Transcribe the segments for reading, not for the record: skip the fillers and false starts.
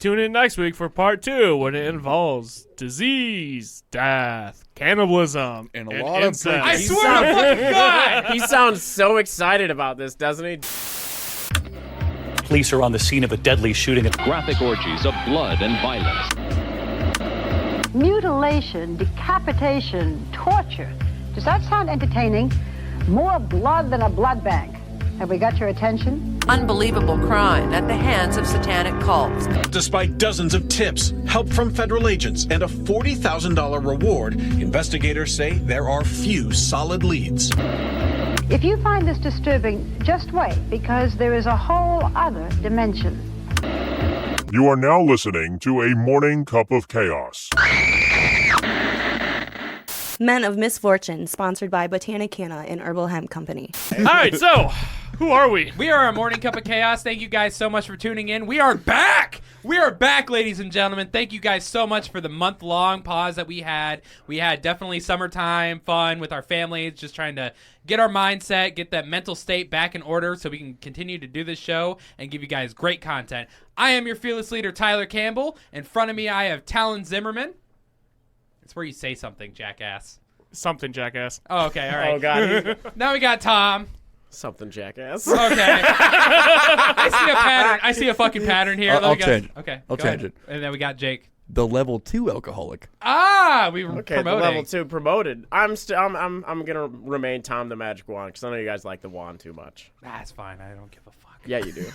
Tune in next week for part 2 when it involves disease, death, cannibalism, and a lot incest. of I swear to fucking God! He sounds so excited about this, doesn't he? Police are on the scene of a deadly shooting. Graphic orgies of blood and violence. Mutilation, decapitation, torture. Does that sound entertaining? More blood than a blood bank. Have we got your attention? Unbelievable crime at the hands of satanic cults. Despite dozens of tips, help from federal agents, and a $40,000 reward, investigators say there are few solid leads. If you find this disturbing, just wait, because there is a whole other dimension. You are now listening to A Morning Cup of Chaos. Men of Misfortune, sponsored by Botanicana and Herbal Hemp Company. All right, so who are we? We are a Morning Cup of Chaos. Thank you guys so much for tuning in. We are back! We are back, ladies and gentlemen. Thank you guys so much for the month-long pause that we had. We had definitely summertime fun with our families, just trying to get our mindset, get that mental state back in order so we can continue to do this show and give you guys great content. I am your fearless leader, Tyler Campbell. In front of me, I have Talon Zimmerman. It's where you say something, jackass. Something, jackass. Oh, okay, all right. Oh, God. Now we got Tom. Something, jackass. Okay. I see a pattern. I see a fucking pattern here. I'll change it. Okay. I'll change it. And then we got Jake. The level 2 alcoholic. We were Okay, promoting. the level 2 promoted. I'm gonna remain Tom the Magic Wand because I know you guys like the wand too much. That's fine. I don't give a fuck. Yeah, you do.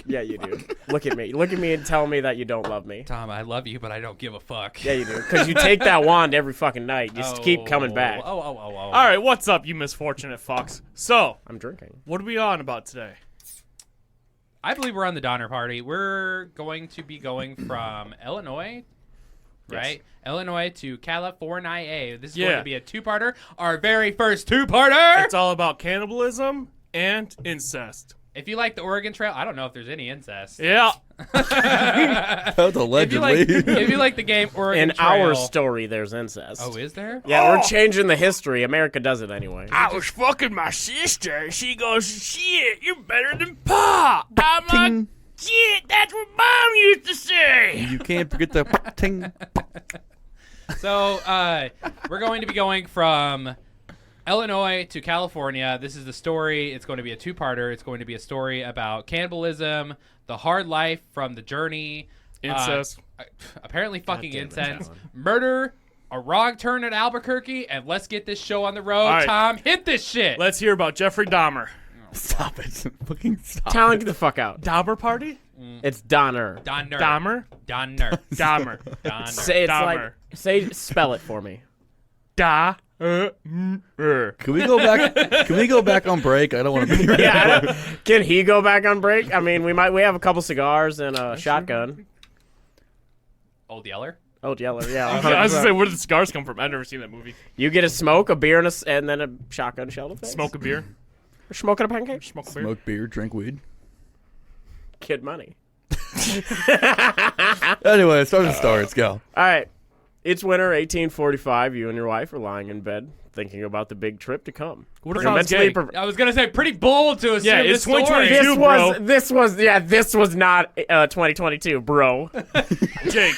Yeah, you do. Look at me. Look at me and tell me that you don't love me. Tom, I love you, but I don't give a fuck. Yeah, you do. Because you take that wand every fucking night. You just keep coming back. Oh. All right, what's up, you misfortunate fucks? So, I'm drinking. what are we on about today? I believe we're on the Donner Party. We're going to be going from Illinois, right? Yes. Illinois to California. This is going to be a two-parter. Our very first two-parter. It's all about cannibalism and incest. If you like the Oregon Trail, I don't know if there's any incest. Yeah. That's allegedly. If you like the game Oregon In Trail. our story, there's incest. Oh, is there? Yeah, we're changing the history. America does it anyway. I was fucking my sister. She goes, shit, you're better than Pop. I'm like, shit, that's what Mom used to say. You can't forget the ting. So, we're going to be going from Illinois to California. This is the story. It's going to be a two-parter. It's going to be a story about cannibalism, the hard life from the journey, Incest. Apparently fucking incest, murder, a wrong turn at Albuquerque, and let's get this show on the road. All right. Tom, hit this shit. Let's hear about Jeffrey Dahmer. Stop it. Fucking stop. Talon, get the fuck out. Dahmer Party? It's Donner. Donner. Dahmer? Donner. Dahmer. Donner. Say it's Dahmer. spell it for me. Da. Can we go back? Can we go back on break? I don't want to be. Yeah. Can he go back on break? I mean, we have a couple cigars and a shotgun. Old Yeller. Old Yeller, yeah. I was going to say, where did the scars come from? I've never seen that movie. You get a smoke, a beer, and then a shotgun shell to face. Smoke a beer. We're smoking a pancake. Smoke a beer. Smoke beer, drink weed. Kid money. Anyway, start the story. Let's go. All right. It's winter 1845. You and your wife are lying in bed thinking about the big trip to come. What if You're I was mentally gay? I was going to say, pretty bold to assume Yeah, this it's story. 2022. This was not 2022, bro. Jake,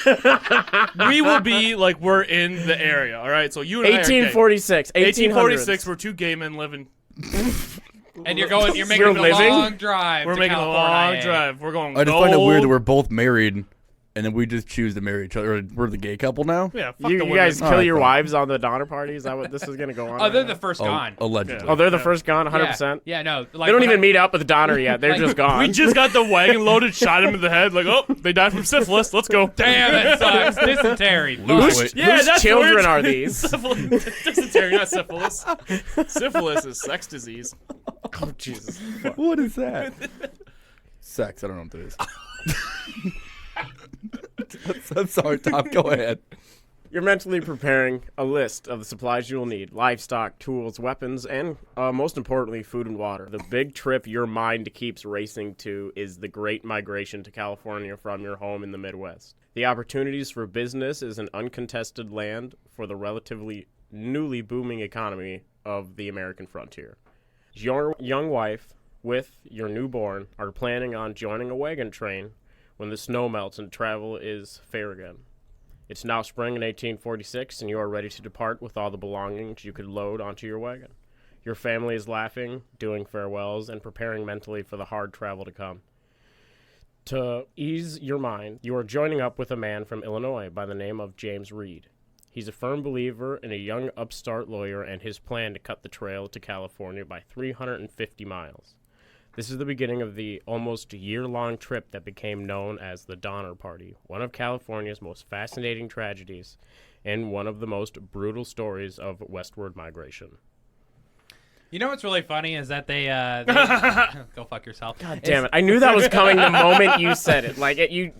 we will be like we're in the area, all right? So you and I are gay. 1846. 1846, we're two gay men living. And you're making You're a living? long drive. We're to making a California. long drive. We're going I just find it gold. weird that we're both married, and then we just choose to marry each other. We're the gay couple now. Yeah, fuck You the guys women. kill Alright, your fine. wives on the Donner Party? Is that what this is going to go on? Oh, they're right the now? first gone. Allegedly. Oh, they're the first gone, 100%? Yeah, no. Like, They don't even meet up with the Donner yet. They're Like, just gone. We just got the wagon loaded, shot him in the head. Like, oh, they died from syphilis. Let's go. Damn, that sucks. Dysentery. Lose weight. Yeah, Whose that's children weird. are these? Dysentery, not syphilis. Syphilis is sex disease. Oh, Jesus. What is that? Sex. I don't know what that is. I'm sorry, Tom. Go ahead. You're mentally preparing a list of the supplies you'll need: livestock, tools, weapons, and most importantly, food and water. The big trip your mind keeps racing to is the great migration to California from your home in the Midwest. The opportunities for business is an uncontested land for the relatively newly booming economy of the American frontier. Your young wife with your newborn are planning on joining a wagon train when the snow melts and travel is fair again. It's now spring in 1846, and you are ready to depart with all the belongings you could load onto your wagon. Your family is laughing, doing farewells, and preparing mentally for the hard travel to come. To ease your mind, you are joining up with a man from Illinois by the name of James Reed. He's a firm believer in a young upstart lawyer and his plan to cut the trail to California by 350 miles. This is the beginning of the almost year-long trip that became known as the Donner Party, one of California's most fascinating tragedies and one of the most brutal stories of westward migration. You know what's really funny is that they go fuck yourself. God damn it! I knew that was coming the moment you said it. Like you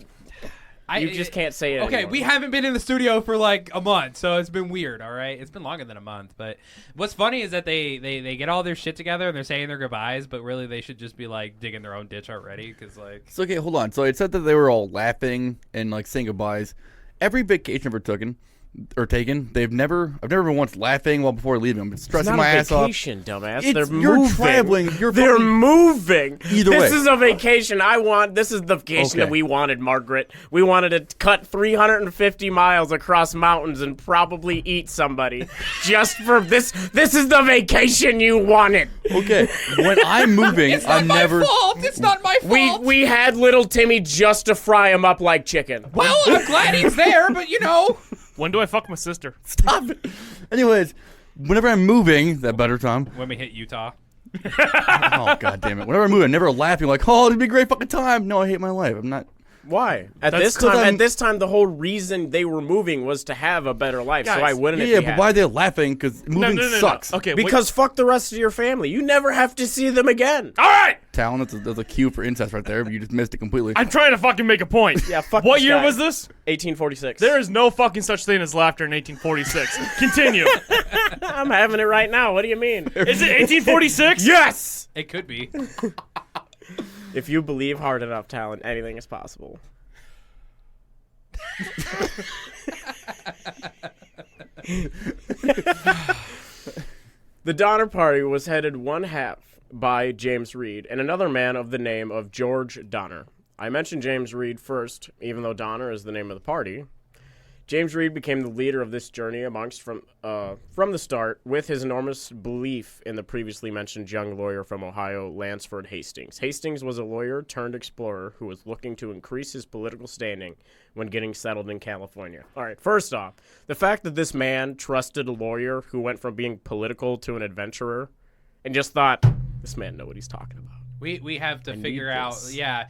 just can't say it. Okay, anymore. we haven't been in the studio for like a month, so it's been weird. All right, it's been longer than a month. But what's funny is that they get all their shit together and they're saying their goodbyes, but really they should just be like digging their own ditch already. Because like, So okay, hold on. So it said that they were all laughing and like saying goodbyes. Every vacation ever taken, I've never been once laughing while before leaving. I'm stressing my ass off. Vacation, dumbass. They're moving. You're traveling. They're moving. Either way. This is a vacation I want. This is the vacation that we wanted, Margaret. We wanted to cut 350 miles across mountains and probably eat somebody. Just for this. This is the vacation you wanted. Okay. When I'm moving, it's not I'm my never. fault. It's not my fault. We had little Timmy just to fry him up like chicken. Well, I'm glad he's there, but you know. When do I fuck my sister? Stop it. Anyways, whenever I'm moving, that better time. When we hit Utah. Oh god damn it! Whenever I'm moving, I'm never laughing like, "Oh, it'd be a great fucking time." No, I hate my life. I'm not. Why? At That's this 'cause time, I'm- at this time, the whole reason they were moving was to have a better life. Guys, so why wouldn't it Yeah, be but happy? why are they laughing? Because moving sucks. Okay, Because fuck the rest of your family. You never have to see them again. all right. Talon, that's a cue for incest right there. But you just missed it completely. I'm trying to fucking make a point. Yeah, fuck What this year guy. was this? 1846. There is no fucking such thing as laughter in 1846. Continue. I'm having it right now. What do you mean? Is it 1846? Yes! It could be. If you believe hard enough, Talon, anything is possible. The Donner Party was headed one half by James Reed and another man of the name of George Donner. I mentioned James Reed first, even though Donner is the name of the party. James Reed became the leader of this journey amongst from the start with his enormous belief in the previously mentioned young lawyer from Ohio, Lansford Hastings. Hastings was a lawyer turned explorer who was looking to increase his political standing when getting settled in California. All right, first off, the fact that this man trusted a lawyer who went from being political to an adventurer and just thought, this man knows what he's talking about. We have to figure need out. this. Yeah,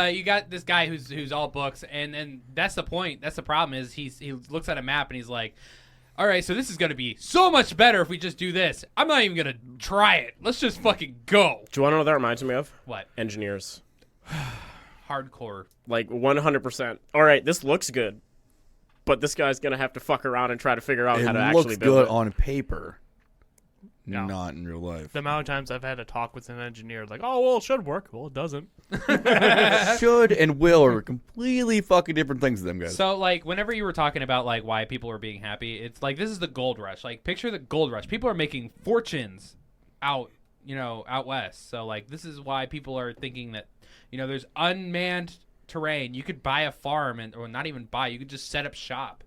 you got this guy who's all books, and that's the point. That's the problem is he looks at a map and he's like, all right, so this is gonna be so much better if we just do this. I'm not even gonna try it. Let's just fucking go. Do you want to know what that reminds me of? What? Engineers. Hardcore. Like 100%. All right, this looks good, but this guy's gonna have to fuck around and try to figure out it how to actually looks build good it. on paper, No. not in real life. The amount of times I've had a talk with an engineer, like, oh, well, it should work. Well, it doesn't. Should and will are completely fucking different things to them guys. So, like, whenever you were talking about, like, why people are being happy, it's like, this is the gold rush. Like, picture the gold rush. People are making fortunes out west. So, like, this is why people are thinking that, there's unmanned terrain. You could buy a farm, or not even buy, you could just set up shop.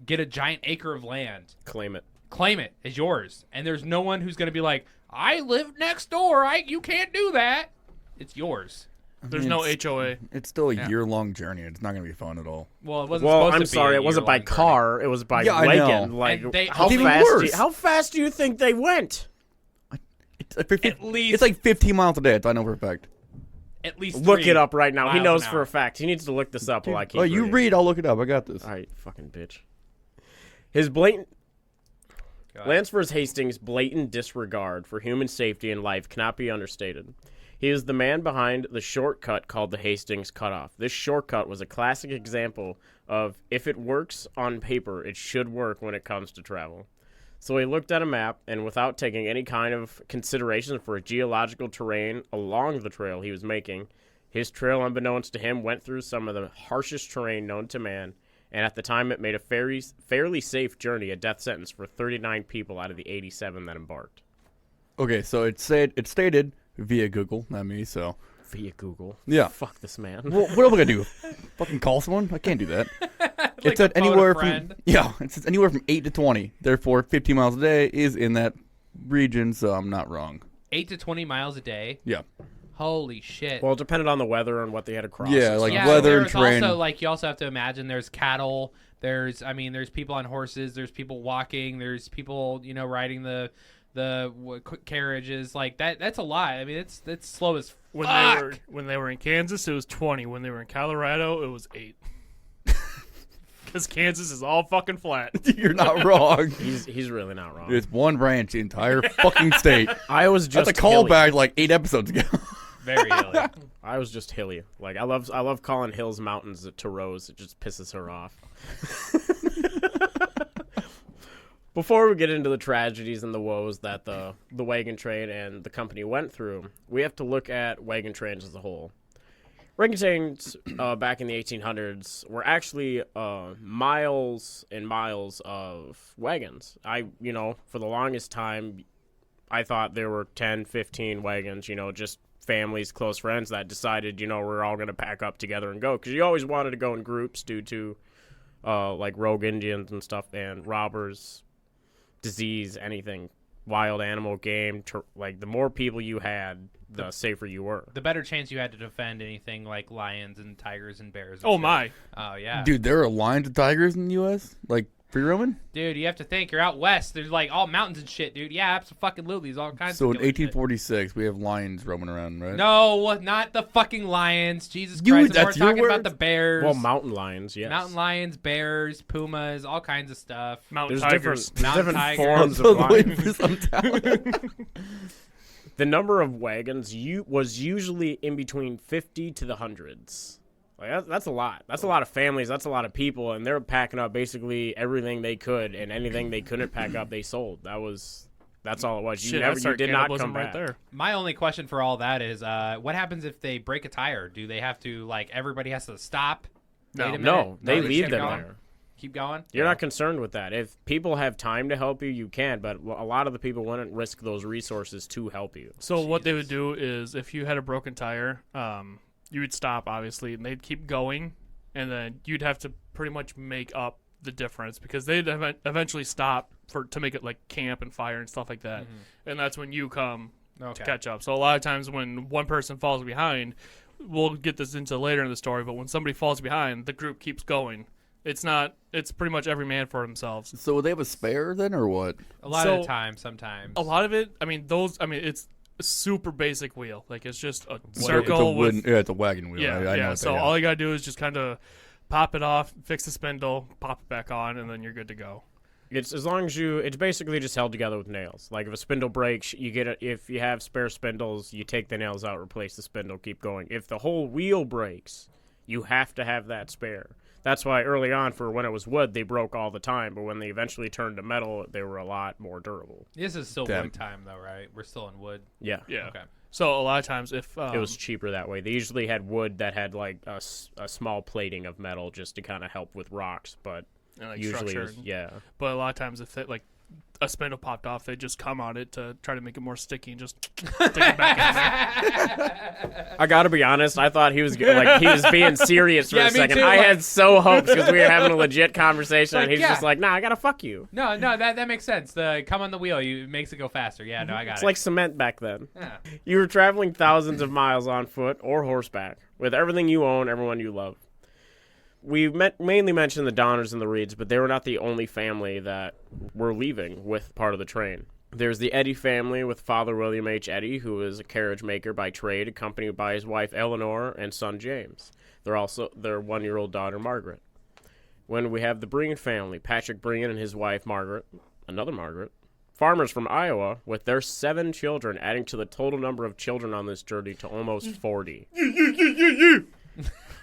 Get a giant acre of land. Claim it. Claim it as yours. And there's no one who's going to be like, I live next door. You can't do that. It's yours. There's no HOA. It's still a year-long journey. It's not going to be fun at all. Well, it wasn't Well, supposed I'm to be sorry, a it wasn't by year-long car. It was by Yeah, I wagon. know. Like, And they- how it's even fast? worse. How fast do you think they went? It's like At least- it's like 15 miles a day. I know for a fact. At least Look 3 it up right now. He miles knows an for hour. a fact. He needs to look this up while I keep Oh, you reading. read. I'll look it up. I got this. All right, fucking bitch. His blatant Lansford Hastings' blatant disregard for human safety and life cannot be understated. He is the man behind the shortcut called the Hastings Cutoff. This shortcut was a classic example of if it works on paper, it should work when it comes to travel. So he looked at a map, and without taking any kind of consideration for geological terrain along the trail he was making, his trail, unbeknownst to him, went through some of the harshest terrain known to man, and at the time it made a fairly safe journey, a death sentence for 39 people out of the 87 that embarked. Okay, so it stated via Google, not me. So Via Google. Yeah. Fuck this man. Well, what am I gonna do? Fucking call someone? I can't do that. Like It's at phone a anywhere friend. from it says anywhere from 8 to 20. Therefore, 15 miles a day is in that region, so I'm not wrong. 8 to 20 miles a day. Yeah. Holy shit. Well, it depended on the weather and what they had to cross. Yeah, and like stuff. weather and there's terrain. also like you also have to imagine there's cattle. There's people on horses. There's people walking. There's people riding the carriages like that. That's a lot. I mean, it's slow as fuck. When they were in Kansas, it was 20. When they were in Colorado, it was 8. Because Kansas is all fucking flat. You're not wrong. He's really not wrong. It's one branch, the entire fucking state. Iowa's just That's a callback like 8 episodes ago. Very hilly. I was just hilly. Like I love calling hills mountains to Rose. It just pisses her off. Before we get into the tragedies and the woes that the wagon train and the company went through, we have to look at wagon trains as a whole. Wagon trains back in the 1800s were actually miles and miles of wagons. For the longest time, I thought there were 10, 15 wagons, just families, close friends that decided, we're all going to pack up together and go. Because you always wanted to go in groups due to, like, rogue Indians and stuff and robbers, disease, anything, wild animal, game. The more people you had, the safer you were. The better chance you had to defend anything like lions and tigers and bears. And Oh, shit. my. Oh, yeah. Dude, there are lions and tigers in the U.S.? Like, free roaming? Dude, you have to think. You're out west. There's like all mountains and shit, dude. Yeah, absolutely. There's all kinds So of in killer shit. 1846, we have lions roaming around, right? No, not the fucking lions. Jesus Dude, Christ. We're that's your talking about words? the bears. Well, mountain lions, yes. Mountain lions, bears, pumas, all kinds of stuff. Mountain There's tigers. Mountain different tigers. forms of So wait lions. for some talent. The number of wagons was usually in between 50 to the hundreds. Like that's a lot. That's a lot of families. That's a lot of people, and they're packing up basically everything they could, and anything they couldn't pack up, they sold. That's all it was. Shit, You did not come right back. there. My only question for all that is, what happens if they break a tire? Do they have to everybody has to stop? No. Wait a minute? No, they just leave keep them going? there. Keep going. You're not concerned with that. If people have time to help you, you can, but a lot of the people wouldn't risk those resources to help you. So what they would do is if you had a broken tire, you would stop, obviously, and they'd keep going, and then you'd have to pretty much make up the difference because they'd eventually stop to make it like camp and fire and stuff like that. And that's when you come to catch up. So a lot of times when one person falls behind, we'll get this into later in the story, but when somebody falls behind, the group keeps going. It's pretty much every man for themselves. So would they have a spare then, or what? A lot of the time, sometimes. A lot of it, it's a super basic wheel. Like, it's just a It's circle a wooden, it's a wagon wheel. Yeah, I know what So they all you gotta do is just kind of pop it off, fix the spindle, pop it back on, and then you're good to go. It's as long as it's basically just held together with nails. Like if a spindle breaks, you get it. If you have spare spindles, you take the nails out, replace the spindle, keep going. If the whole wheel breaks, you have to have that spare. That's why early on, for when it was wood, they broke all the time. But when they eventually turned to metal, they were a lot more durable. This is still wood time, though, right? We're still in wood. Yeah. Yeah. Okay. So a lot of times, if it was cheaper that way. They usually had wood that had like a small plating of metal just to kind of help with rocks, but usually, But a lot of times, if a spindle popped off, they just come on it to try to make it more sticky and just stick it back in there. I gotta be honest. I thought he was being serious for Yeah, a me second. too, I like- had so hopes because we were having a legit conversation, and he's yeah. just like, "Nah, I gotta fuck you." No, that makes sense. The come on the wheel, it makes it go faster. Yeah, no, I got It's it. like cement back then. Yeah. You were traveling thousands of miles on foot or horseback with everything you own, everyone you love. We mainly mentioned the Donners and the Reeds, but they were not the only family that were leaving with part of the train. There's the Eddy family with Father William H. Eddy, who is a carriage maker by trade, accompanied by his wife Eleanor and son James. They're also their 1-year-old daughter Margaret. When we have the Breen family, Patrick Breen and his wife Margaret, another Margaret, farmers from Iowa with their 7 children, adding to the total number of children on this journey to almost 40.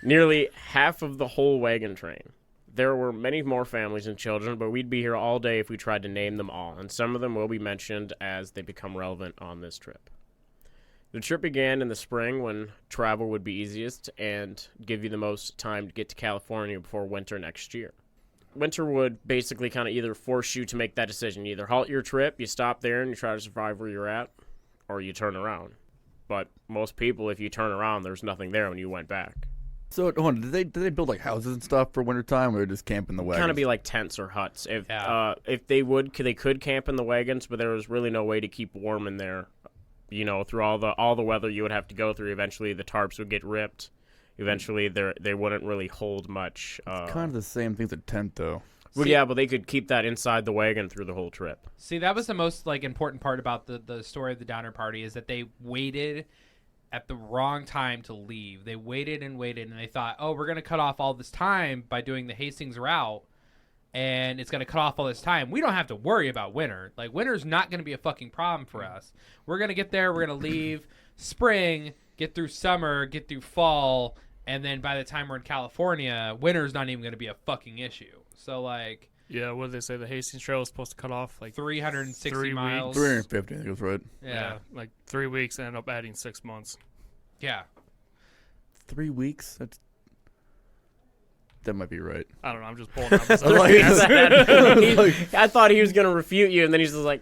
Nearly half of the whole wagon train. There were many more families and children, but we'd be here all day if we tried to name them all, and some of them will be mentioned as they become relevant on this trip. The trip began in the spring when travel would be easiest and give you the most time to get to California before winter next year. Winter would basically kind of either force you to make that decision. You either halt your trip, you stop there and you try to survive where you're at, or you turn around. But most people, if you turn around, there's nothing there when you went back. So, hold on, did they build like houses and stuff for wintertime, or just camp in the wagons? Kind of be like tents or huts. If they could camp in the wagons, but there was really no way to keep warm in there. You know, through all the weather you would have to go through. Eventually, the tarps would get ripped. Eventually, they wouldn't really hold much. It's kind of the same thing as a tent, though. Well, yeah, but they could keep that inside the wagon through the whole trip. See, that was the most important part about the story of the Donner Party is that they waited at the wrong time to leave. They waited and waited, and they thought, oh, we're going to cut off all this time by doing the Hastings route, and it's going to cut off all this time. We don't have to worry about winter. Like, winter's not going to be a fucking problem for us. We're going to get there. We're going to leave spring, get through summer, get through fall, and then by the time we're in California, winter's not even going to be a fucking issue. So, like... Yeah, what did they say? The Hastings Trail was supposed to cut off, 360 miles. 350, I think that's right. Yeah. 3 weeks, and ended up adding 6 months. Yeah. 3 weeks? That might be right. I don't know, I'm just pulling numbers I thought he was going to refute you, and then he's just like,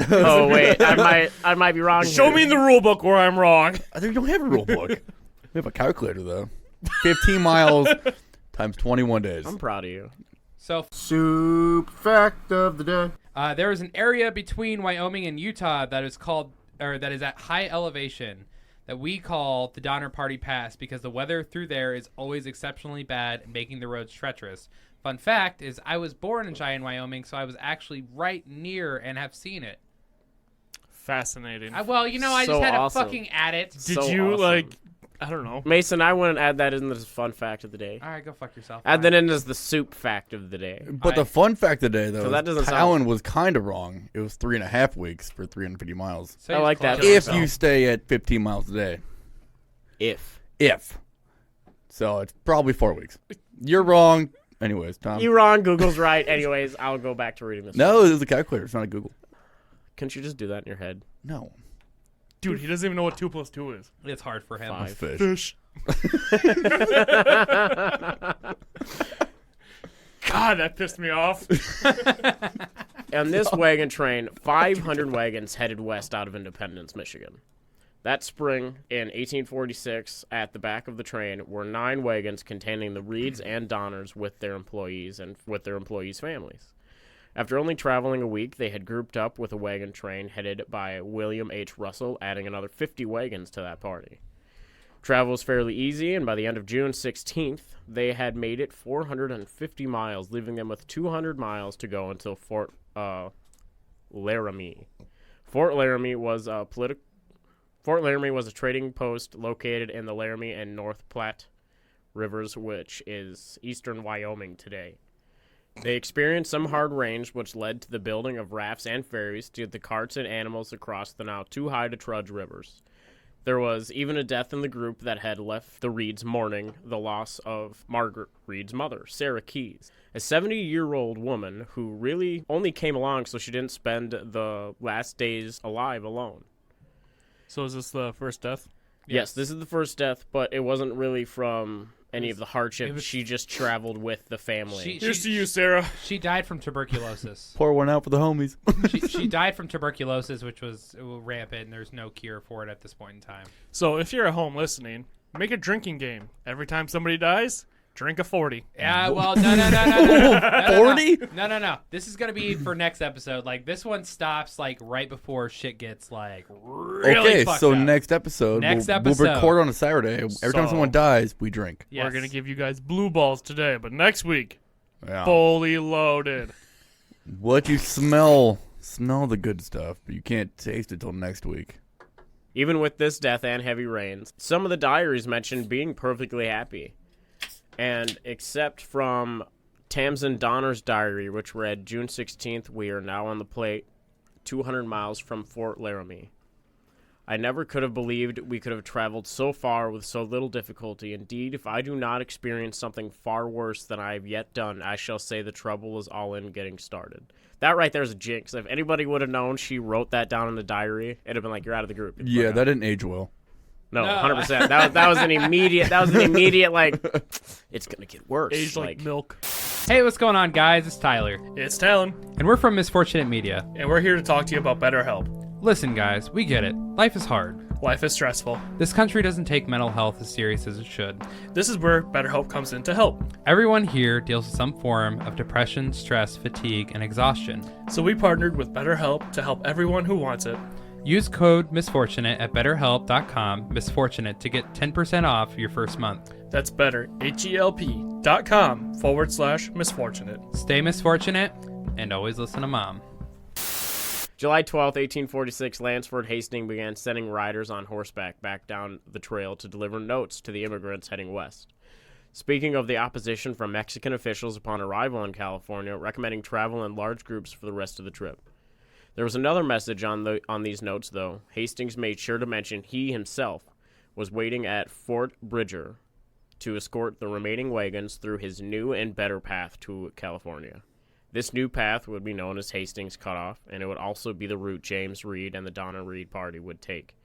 oh, wait, I might be wrong Show here. me in the rule book where I'm wrong. I think we don't have a rule book. We have a calculator, though. 15 miles times 21 days. I'm proud of you. So, soup fact of the day. There is an area between Wyoming and Utah that is at high elevation that we call the Donner Party Pass because the weather through there is always exceptionally bad, making the roads treacherous. Fun fact is I was born in Cheyenne, Wyoming, so I was actually right near and have seen it. Fascinating. I just had to fucking add it. Did you awesome. I don't know. Mason, I wouldn't add that in as fun fact of the day. All right, go fuck yourself. Add that in as the soup fact of the day. But the fun fact of the day, though, that doesn't Talon was kind of wrong. It was 3.5 weeks for 350 miles. So I like that. If you stay at 15 miles a day. If. So it's probably 4 weeks. You're wrong. Anyways, Tom. You're wrong. Google's right. Anyways, I'll go back to reading this. No, it was a calculator. It's not a Google. Couldn't you just do that in your head? No. Dude, he doesn't even know what 2 + 2 is. It's hard for him. 5 Fish. God, that pissed me off. On this wagon train, 500 wagons headed west out of Independence, Michigan. That spring, in 1846, at the back of the train were 9 wagons containing the Reeds and Donners with their employees and with their employees' families. After only traveling a week, they had grouped up with a wagon train headed by William H. Russell, adding another 50 wagons to that party. Travel was fairly easy, and by the end of June 16th, they had made it 450 miles, leaving them with 200 miles to go until Fort Laramie. Fort Laramie was a trading post located in the Laramie and North Platte rivers, which is eastern Wyoming today. They experienced some hard rains, which led to the building of rafts and ferries to get the carts and animals across the now too high to trudge rivers. There was even a death in the group that had left the Reeds mourning the loss of Margaret Reed's mother, Sarah Keyes, a 70-year-old woman who really only came along so she didn't spend the last days alive alone. So is this the first death? Yes, this is the first death, but it wasn't really from any of the hardship. She just traveled with the family. Here's to you, Sarah. She died from tuberculosis. Pour one out for the homies. she died from tuberculosis, which was rampant, and there's no cure for it at this point in time. So if you're at home listening, make a drinking game. Every time somebody dies, drink a 40. Yeah, well, no. 40? No. This is going to be for next episode. Like, this one stops, right before shit gets, really fucked up. Next episode, we'll record on a Saturday. Every time someone dies, we drink. Yes. We're going to give you guys blue balls today, but next week, Yeah. fully loaded. What you smell the good stuff, but you can't taste it till next week. Even with this death and heavy rains, some of the diaries mentioned being perfectly happy. And except from Tamsin Donner's diary, which read, June 16th, we are now on the plate, 200 miles from Fort Laramie. I never could have believed we could have traveled so far with so little difficulty. Indeed, if I do not experience something far worse than I have yet done, I shall say the trouble is all in getting started. That right there is a jinx. If anybody would have known she wrote that down in the diary, it'd have been like, you're out of the group. Yeah, that didn't age well. No, 100%. That was an immediate, it's going to get worse. Aged like milk. Hey, what's going on, guys? It's Tyler. It's Talon. And we're from Misfortunate Media. And we're here to talk to you about BetterHelp. Listen, guys, we get it. Life is hard. Life is stressful. This country doesn't take mental health as serious as it should. This is where BetterHelp comes in to help. Everyone here deals with some form of depression, stress, fatigue, and exhaustion. So we partnered with BetterHelp to help everyone who wants it. Use code MISFORTUNATE at betterhelp.com, misfortunate, to get 10% off your first month. That's better, HELP.com/misfortunate. Stay misfortunate and always listen to Mom. July 12th, 1846, Lansford Hastings began sending riders on horseback back down the trail to deliver notes to the immigrants heading west. Speaking of the opposition from Mexican officials upon arrival in California, recommending travel in large groups for the rest of the trip. There was another message on these notes, though. Hastings made sure to mention he himself was waiting at Fort Bridger to escort the remaining wagons through his new and better path to California. This new path would be known as Hastings Cutoff, and it would also be the route James Reed and the Donner Reed party would take,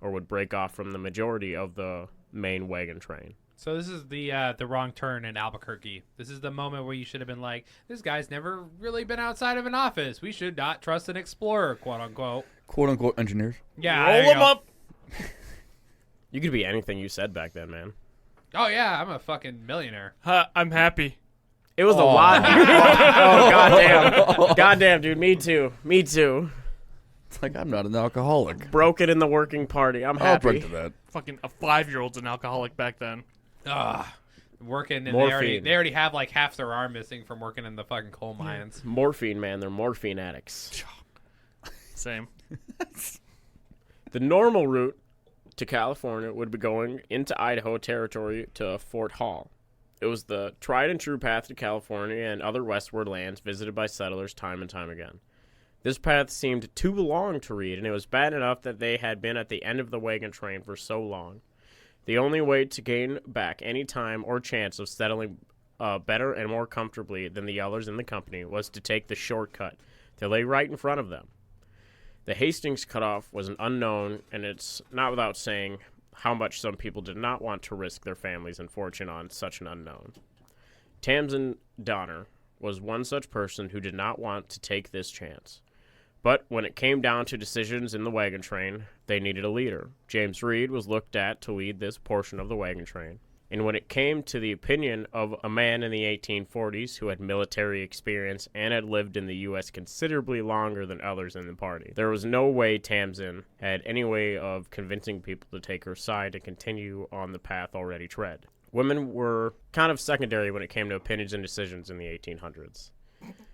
or would break off from the majority of the main wagon train. So this is the wrong turn in Albuquerque. This is the moment where you should have been like, this guy's never really been outside of an office. We should not trust an explorer, quote unquote. Quote unquote engineers. Yeah, Roll them up. You could be anything you said back then, man. Oh yeah, I'm a fucking millionaire. I'm happy. It was a lot. Oh, goddamn. Goddamn, dude. Me too. It's like, I'm not an alcoholic. Broke it in the working party. I'm I'll happy. break to that. Fucking a 5-year-old's an alcoholic back then. Working and Morphine. they already have like half their arm missing from working in the fucking coal mines. Morphine, man. They're morphine addicts. Same. The normal route to California would be going into Idaho territory to Fort Hall. It was the tried and true path to California and other westward lands visited by settlers time and time again. This path seemed too long to read, and it was bad enough that they had been at the end of the wagon train for so long. The only way to gain back any time or chance of settling better and more comfortably than the others in the company was to take the shortcut that lay right in front of them. The Hastings Cutoff was an unknown, and it's not without saying how much some people did not want to risk their families and fortune on such an unknown. Tamsin Donner was one such person who did not want to take this chance. But when it came down to decisions in the wagon train, they needed a leader. James Reed was looked at to lead this portion of the wagon train. And when it came to the opinion of a man in the 1840s who had military experience and had lived in the U.S. considerably longer than others in the party, there was no way Tamsin had any way of convincing people to take her side and continue on the path already tread. Women were kind of secondary when it came to opinions and decisions in the 1800s.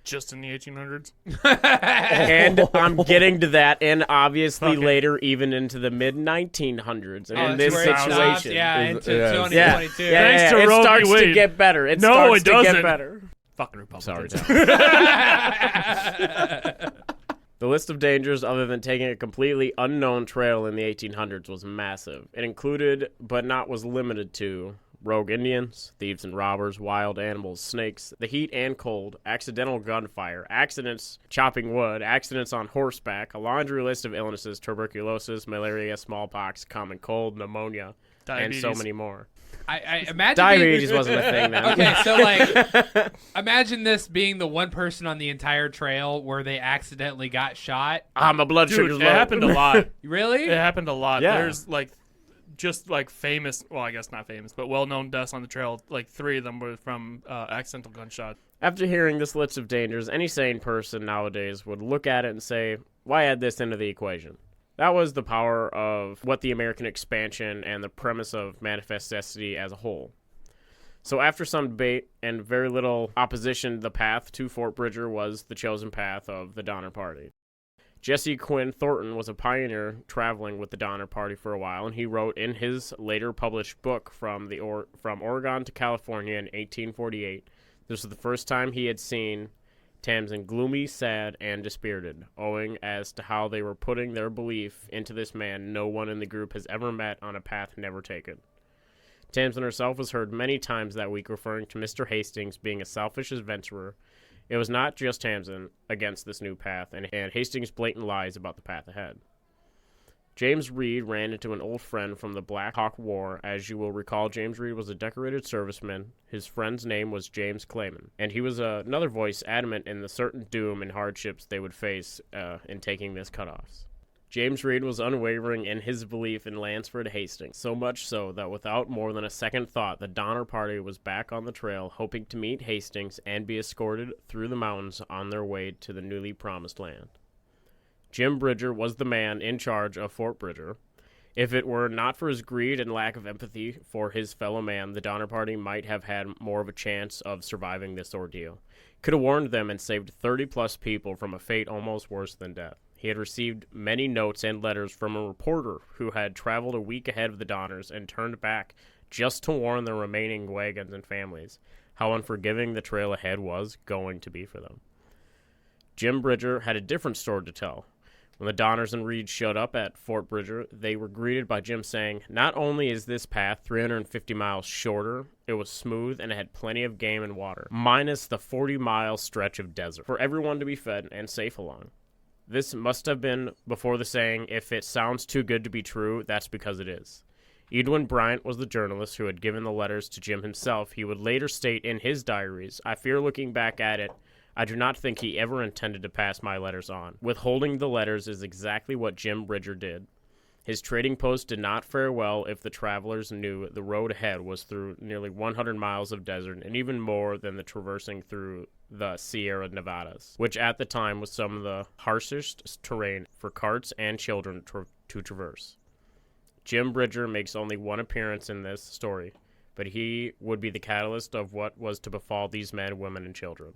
Just in the 1800s? And I'm getting to that, and obviously later even into the mid-1900s. And in this situation. Into 2022. Thanks to it Roe v. starts to Wade. get better. It No, starts it to doesn't. get better. Fucking Republicans. Sorry, The list of dangers other than taking a completely unknown trail in the 1800s was massive. It included, but not was limited to, rogue Indians, thieves and robbers, wild animals, snakes, the heat and cold, accidental gunfire, accidents chopping wood, accidents on horseback, a laundry list of illnesses, tuberculosis, malaria, smallpox, common cold, pneumonia, Diabetes. and so many more. I imagine Diabetes wasn't a thing then. Okay, so like, imagine this being the one person on the entire trail where they accidentally got shot. My blood sugar's Dude, it low. happened a lot. Really? It happened a lot. Yeah. There's like just like famous, well, I guess not famous, but well-known deaths on the trail. Like 3 of them were from accidental gunshot. After hearing this list of dangers, any sane person nowadays would look at it and say, why add this into the equation? That was the power of what the American expansion and the premise of manifest necessity as a whole. So after some debate and very little opposition, the path to Fort Bridger was the chosen path of the Donner Party. Jesse Quinn Thornton was a pioneer traveling with the Donner Party for a while, and he wrote in his later published book From Oregon to California in 1848. This was the first time he had seen Tamsin gloomy, sad, and dispirited, owing as to how they were putting their belief into this man no one in the group has ever met on a path never taken. Tamsin herself was heard many times that week referring to Mr. Hastings being a selfish adventurer. It was not just Tamsin against this new path, and Hastings' blatant lies about the path ahead. James Reed ran into an old friend from the Black Hawk War. As you will recall, James Reed was a decorated serviceman. His friend's name was James Clayman, and he was another voice adamant in the certain doom and hardships they would face in taking this cutoffs. James Reed was unwavering in his belief in Lansford Hastings, so much so that without more than a second thought, the Donner Party was back on the trail, hoping to meet Hastings and be escorted through the mountains on their way to the newly promised land. Jim Bridger was the man in charge of Fort Bridger. If it were not for his greed and lack of empathy for his fellow man, the Donner Party might have had more of a chance of surviving this ordeal. Could have warned them and saved 30-plus people from a fate almost worse than death. He had received many notes and letters from a reporter who had traveled a week ahead of the Donners and turned back just to warn the remaining wagons and families how unforgiving the trail ahead was going to be for them. Jim Bridger had a different story to tell. When the Donners and Reed showed up at Fort Bridger, they were greeted by Jim saying, "Not only is this path 350 miles shorter, it was smooth and it had plenty of game and water, minus the 40-mile stretch of desert, for everyone to be fed and safe along." This must have been before the saying, "If it sounds too good to be true, that's because it is." Edwin Bryant was the journalist who had given the letters to Jim himself. He would later state in his diaries, "I fear looking back at it, I do not think he ever intended to pass my letters on. Withholding the letters is exactly what Jim Bridger did. His trading post did not fare well if the travelers knew the road ahead was through nearly 100 miles of desert and even more than the traversing through the Sierra Nevadas, which at the time was some of the harshest terrain for carts and children to traverse. Jim Bridger makes only one appearance in this story, but he would be the catalyst of what was to befall these men, women, and children.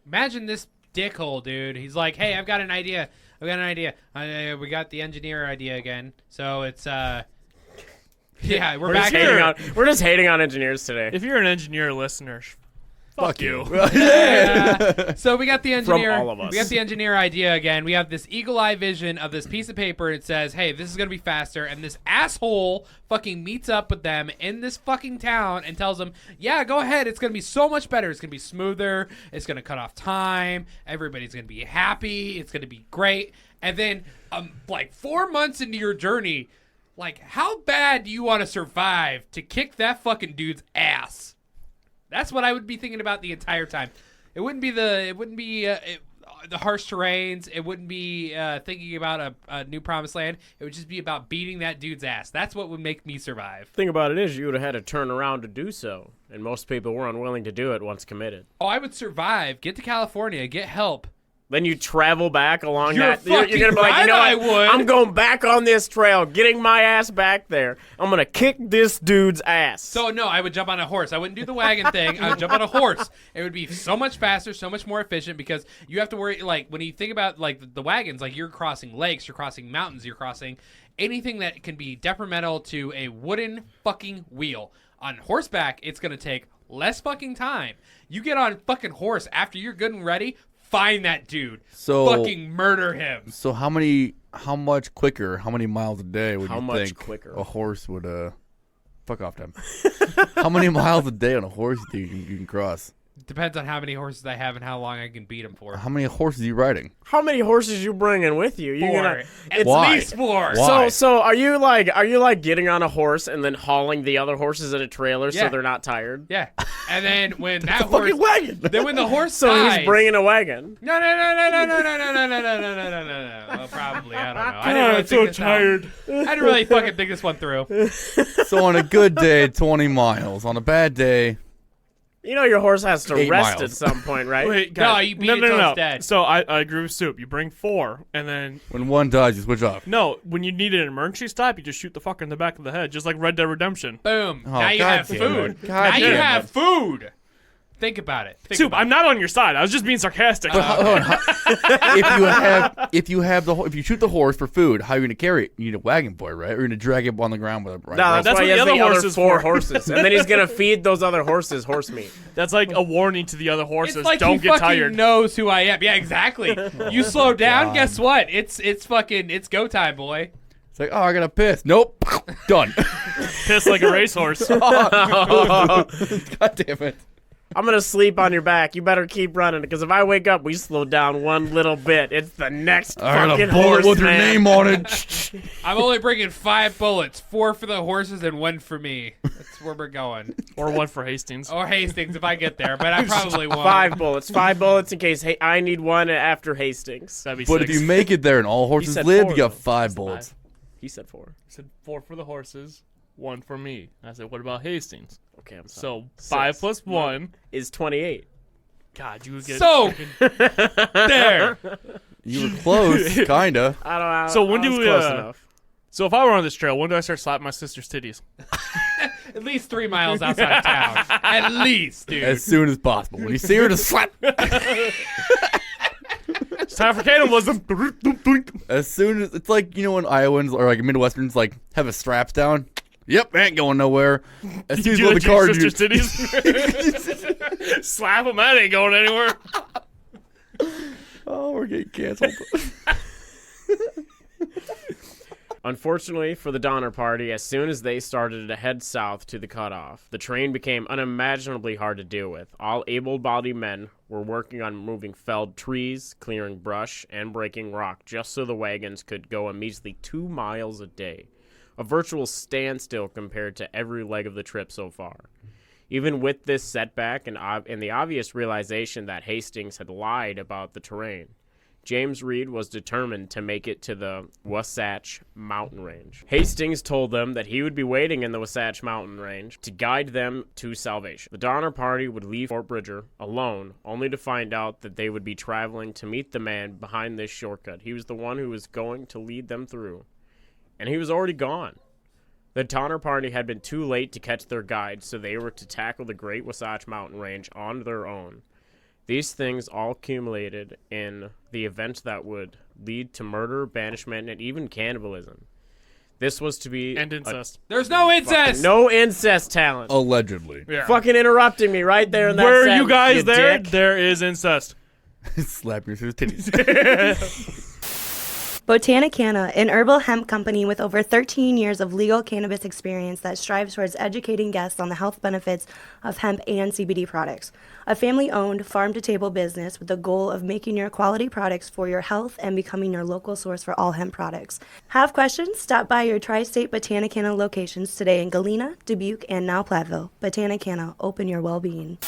Imagine this dickhole, dude. He's like, "Hey, I've got an idea. We got the engineer idea again. So it's yeah, we're back here. We're just hating on engineers today. If you're an engineer listener, fuck you. Yeah. So we got the engineer. From all of us. We got the engineer idea again. We have this eagle eye vision of this piece of paper. And it says, "Hey, this is gonna be faster." And this asshole fucking meets up with them in this fucking town and tells them, "Yeah, go ahead. It's gonna be so much better. It's gonna be smoother. It's gonna cut off time. Everybody's gonna be happy. It's gonna be great." And then, like 4 months into your journey, like, how bad do you want to survive to kick that fucking dude's ass? That's what I would be thinking about the entire time. It wouldn't be the harsh terrains. It wouldn't be thinking about a new promised land. It would just be about beating that dude's ass. That's what would make me survive. The thing about it is you would have had to turn around to do so, and most people were unwilling to do it once committed. Oh, I would survive. Get to California. Get help. Then you travel back along You're that. You're gonna be like, you know right, what? I would. I'm going back on this trail, getting my ass back there. I'm gonna kick this dude's ass. So no, I would jump on a horse. I wouldn't do the wagon thing. I would jump on a horse. It would be so much faster, so much more efficient because you have to worry. Like when you think about like the wagons, like you're crossing lakes, you're crossing mountains, you're crossing anything that can be detrimental to a wooden fucking wheel. On horseback, it's gonna take less fucking time. You get on fucking horse after you're good and ready. Find that dude. So fucking murder him. So how many miles a day would you think quicker? A horse would fuck off them? How many miles a day on a horse do you can cross? Depends on how many horses I have and how long I can beat them for. How many horses are you riding? How many horses you bringing with you? At Why? least 4. Why? So are you like getting on a horse and then hauling the other horses in a trailer so Yeah. they're not tired? Yeah. And then when that horse, Fucking wagon. then when the horse So dies, he's bringing a wagon. No. Well, probably. I don't know. I didn't really think this out. I didn't really fucking think this one through. So on a good day, 20 miles. On a bad day, You know your horse has to 8 rest miles. at some point, right? Wait, No, guys. you beat it till it's dead. So I agree with Soup. You bring 4, and then when one dies, you switch off. no, when you need an emergency stop, you just shoot the fucker in the back of the head, just like Red Dead Redemption. Boom. Oh, now you God have damn food. it. God Now you damn have it. food. Think about it. Think Soup, about I'm not on your side. I was just being sarcastic. If you shoot the horse for food, how are you gonna carry it? You need a wagon for it, right? Or you're gonna drag it on the ground with a right? No, rope? that's why what he has the other the horse other is 4 for. horses, and then he's gonna feed those other horses horse meat. That's like a warning to the other horses. It's like Don't he get fucking tired. knows who I am. Yeah, exactly. You slow down, God. guess what? It's go time, boy. It's like, oh, I gotta piss. Nope, done. Piss like a racehorse. God damn it. I'm going to sleep on your back. You better keep running, because if I wake up, we slow down one little bit. It's the next I got fucking a bullet horse, with your man. name on it. I'm only bringing 5 bullets, 4 for the horses and 1 for me. That's where we're going. Or 1 for Hastings. Or Hastings if I get there, but I probably won't. 5 bullets. 5 bullets in case I need 1 after Hastings. That'd be But 6. if you make it there and all horses said live, 4, you got though. 5 bullets. He said 4. I said 4 for the horses, 1 for me. I said, what about Hastings? Okay, I'm sorry. So 5 6 plus 1 is 28. God, you would get So, there. You were close, kinda. I don't know. So when I do was we, close uh, enough. So if I were on this trail, when do I start slapping my sister's titties? At least 3 miles outside of town. At least, dude. As soon as possible. When you see her, just slap. It's time for cannibalism. As soon as it's like, you know, when Iowans or like Midwesterns like have a straps down. Yep, ain't going nowhere. As soon as You one do of the cars, your sister's titties. Slap them. That ain't going anywhere. oh, we're getting canceled. Unfortunately for the Donner Party, as soon as they started to head south to the cutoff, the terrain became unimaginably hard to deal with. All able-bodied men were working on moving felled trees, clearing brush, and breaking rock just so the wagons could go a measly 2 miles a day. A virtual standstill compared to every leg of the trip so far. Even with this setback and the obvious realization that Hastings had lied about the terrain, James Reed was determined to make it to the Wasatch Mountain Range. Hastings told them that he would be waiting in the Wasatch Mountain Range to guide them to salvation. The Donner Party would leave Fort Bridger alone, only to find out that they would be traveling to meet the man behind this shortcut. He was the one who was going to lead them through, and he was already gone. The Donner Party had been too late to catch their guide, so they were to tackle the Great Wasatch Mountain Range on their own. These things all accumulated in the event that would lead to murder, banishment, and even cannibalism. This was to be... And incest. There's no incest! No incest talent. Allegedly. Yeah. Fucking interrupting me right there in that Were sentence, you guys there? dick. There is incest. Slap your sister's titties. Botanicana, an herbal hemp company with over 13 years of legal cannabis experience that strives towards educating guests on the health benefits of hemp and CBD products. A family-owned, farm-to-table business with the goal of making your quality products for your health and becoming your local source for all hemp products. Have questions? Stop by your tri-state Botanicana locations today in Galena, Dubuque, and now Platteville. Botanicana, open your well-being.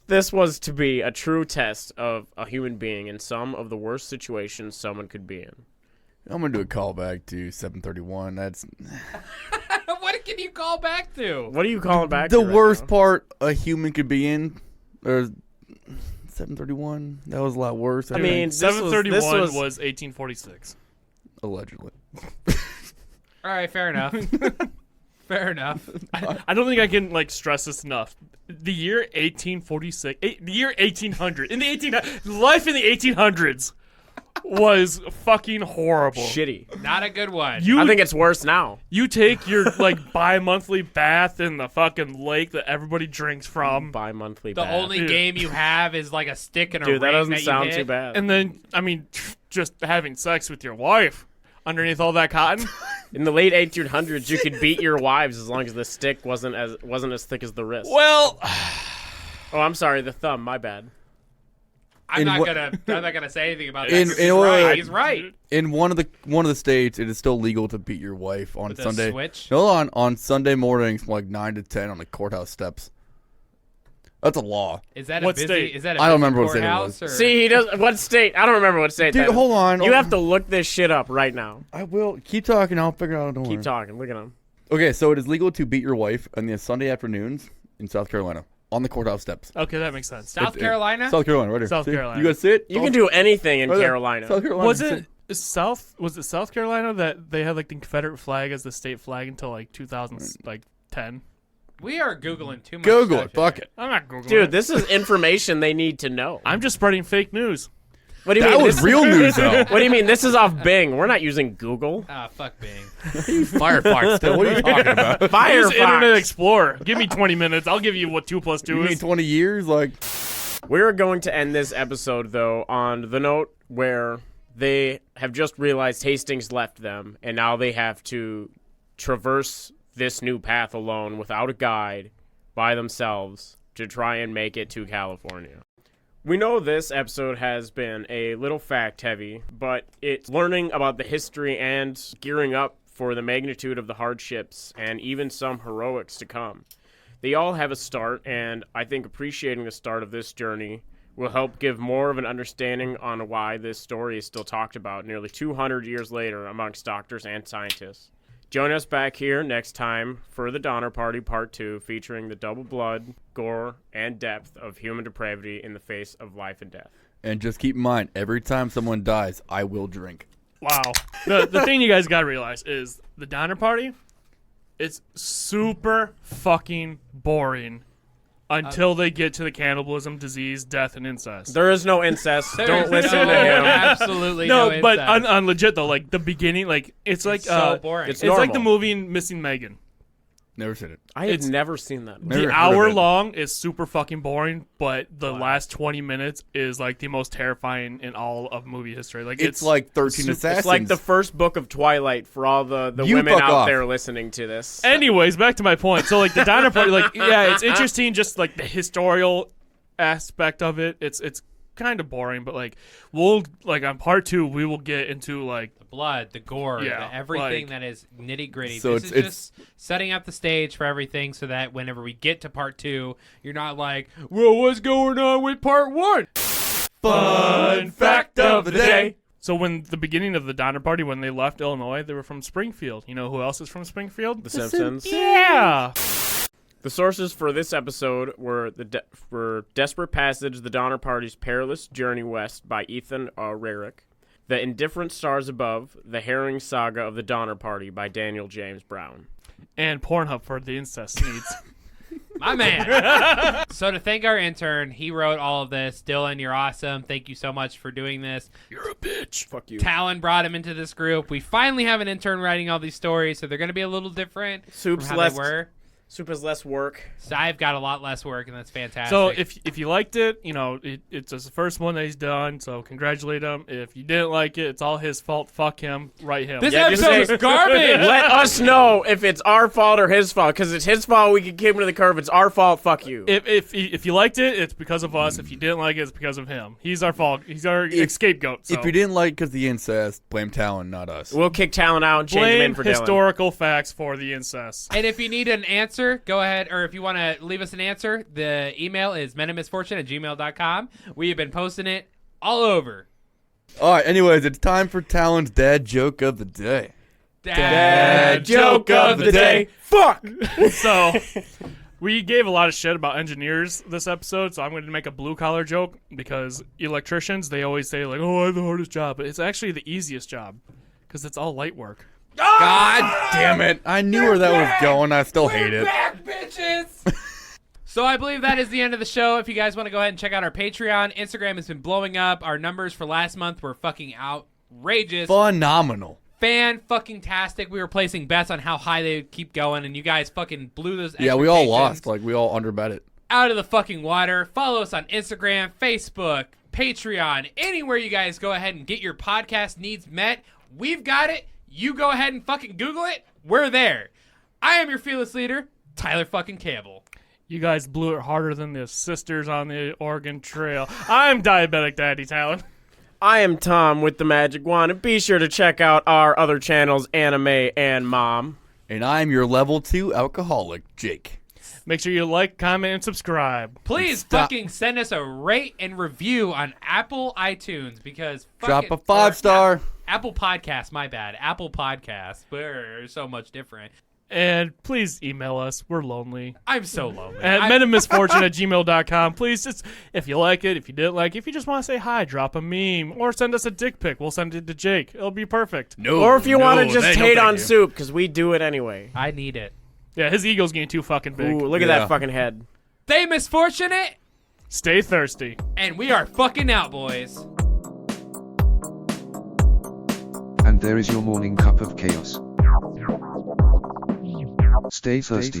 This was to be a true test of a human being in some of the worst situations someone could be in. I'm going to do a callback to 731. That's What can you call back to? What are you calling back the to right worst now? part a human could be in. Or 731. That was a lot worse. I mean, think. 731 was- was 1846. Allegedly. All right, fair enough. Fair enough. I don't think I can stress this enough. The year 1846, the year 1800, life in the 1800s was fucking horrible. Shitty. Not a good one. I think it's worse now. You take your bi-monthly bath in the fucking lake that everybody drinks from, Bi-monthly the bath. only game you have is like a stick and a Dude, that ring doesn't that you sound hit. too bad. and then just having sex with your wife underneath all that cotton. In the late 1800s, you could beat your wives as long as the stick wasn't as thick as the wrist. Well, Oh, I'm sorry, the thumb. My bad. I'm In not what- gonna say anything about that. In- 'cause in he's what- right. He's right. In one of the states, it is still legal to beat your wife on With a Sunday. switch? No, on Sunday mornings from 9 to 10 on the courthouse steps. That's a law. Is that What a busy? state? Is that a I don't busy remember what state it courthouse, was. or- See, he does. What state? I don't remember what state. Dude, that is. hold on. You have to look this shit up right now. I will. Keep talking. I'll figure it out. Don't Keep worry. talking. Look at him. Okay, so it is legal to beat your wife on the Sunday afternoons in South Carolina on the courthouse steps. okay, that makes sense. South Carolina? South Carolina, right here. South See? Carolina. You guys see it? You can do anything in Right there. Carolina. South Carolina. Was it South Carolina that they had the Confederate flag as the state flag until 2010? We are googling too much. Google stuff it. Fuck here. it. I'm not googling. Dude, it. this is information they need to know. I'm just spreading fake news. What do you That mean? was real news, though. What do you mean? This is off Bing. We're not using Google. Ah, fuck Bing. Firefox still. What are you talking about? Use Firefox. Internet Explorer. Give me 20 minutes. I'll give you what 2 + 2 You mean is. 20 years? Like, We're going to end this episode, though, on the note where they have just realized Hastings left them, and now they have to traverse this new path alone without a guide, by themselves, to try and make it to California. We know this episode has been a little fact-heavy, but it's learning about the history and gearing up for the magnitude of the hardships and even some heroics to come. They all have a start, and I think appreciating the start of this journey will help give more of an understanding on why this story is still talked about nearly 200 years later amongst doctors and scientists. Join us back here next time for the Donner Party Part 2, featuring the double blood, gore, and depth of human depravity in the face of life and death. And just keep in mind, every time someone dies, I will drink. Wow. The thing you guys got to realize is the Donner Party, it's super fucking boring until they get to the cannibalism, disease, death, and incest. There is no incest. Don't listen to him. Absolutely no incest. But on legit though, like the beginning, like it's like so boring. It's like the normal. movie Missing Megan. Never seen it. I had never seen that. Never The heard of hour it. long is super fucking boring, but the last 20 minutes is like the most terrifying in all of movie history. Like It's like 13 Assassins. It's like the first book of Twilight for all the You women fuck out off. there listening to this. Anyways, back to my point. So like the Donner Party, like yeah, it's interesting, just like the historical aspect of it. It's kind of boring, but like we'll like on part 2 we will get into like the blood, the gore, Yeah, everything like- that is nitty gritty. So This is it's- just setting up the stage for everything, so that whenever we get to part 2, you're not like, well, what's going on with part 1? fun fact of the day. So when the beginning of the Donner Party, when they left Illinois, they were from Springfield. You know who else is from Springfield? The Simpsons. Yeah. The sources for this episode were Desperate Passage, The Donner Party's Perilous Journey West by Ethan Rarick, The Indifferent Stars Above, The Herring Saga of the Donner Party by Daniel James Brown. And Pornhub for the incest needs. My man. So to thank our intern, he wrote all of this. Dylan, you're awesome. Thank you so much for doing this. You're a bitch. Fuck you. Talon brought him into this group. We finally have an intern writing all these stories, so they're going to be a little different Soup's from how they were. Soup has less work. So I've got a lot less work, and that's fantastic. So if you liked it, you know, it's just the first one that he's done, so congratulate him. If you didn't like it, it's all his fault. Fuck him. Write him. This Yeah, just episode say- is garbage. Let us know if it's our fault or his fault, because it's his fault we can kick him to the curb. It's our fault. Fuck you. If you liked it, it's because of us. If you didn't like it, it's because of him. He's our fault. He's our scapegoat. So. If you didn't like because the incest, blame Talon, not us. We'll kick Talon out and change him in blame for Dylan. historical facts for the incest. And if you need an answer, go ahead. Or if you want to leave us an answer, the email is menofmisfortune@gmail.com. We have been posting it all over. All right, anyways, it's time for Talon's dad joke of the day. Dad joke of the day. Fuck. So we gave a lot of shit about engineers this episode, so I'm going to make a blue-collar joke because electricians, they always say, like, oh, I have the hardest job. But it's actually the easiest job because it's all light work. God damn it. I knew where that was going. I still hate it. Back, bitches! So I believe that is the end of the show. If you guys want to go ahead and check out our Patreon, Instagram has been blowing up. Our numbers for last month were fucking outrageous. Phenomenal. Fan-fucking-tastic. We were placing bets on how high they would keep going, and you guys fucking blew those Yeah, we all expectations lost. Like, we all underbet it. out of the fucking water. Follow us on Instagram, Facebook, Patreon, anywhere you guys go ahead and get your podcast needs met. We've got it. You go ahead and fucking Google it. We're there. I am your fearless leader, Tyler fucking Campbell. You guys blew it harder than the sisters on the Oregon Trail. I'm Diabetic Daddy Talon. I am Tom with the Magic Wand, and be sure to check out our other channels, Anime and Mom. And I'm your level 2 alcoholic, Jake. Make sure you like, comment, and subscribe. Please fucking send us a rate and review on Apple iTunes because Drop fucking, a 5-star. Apple Podcast, my bad. Apple Podcast. We're so much different. And please email us. We're lonely. I'm so lonely. At menofmisfortune@gmail.com. Please, just if you like it, if you didn't like it, if you just want to say hi, drop a meme or send us a dick pic. We'll send it to Jake. It'll be perfect. No. Or if you want to no, just no, hate thank on you. Soup, because we do it anyway. I need it. Yeah, his ego's getting too fucking big. Ooh, look at Yeah. that fucking head. Stay misfortunate, Stay thirsty. and we are fucking out, boys. And there is your morning cup of chaos. Stay thirsty.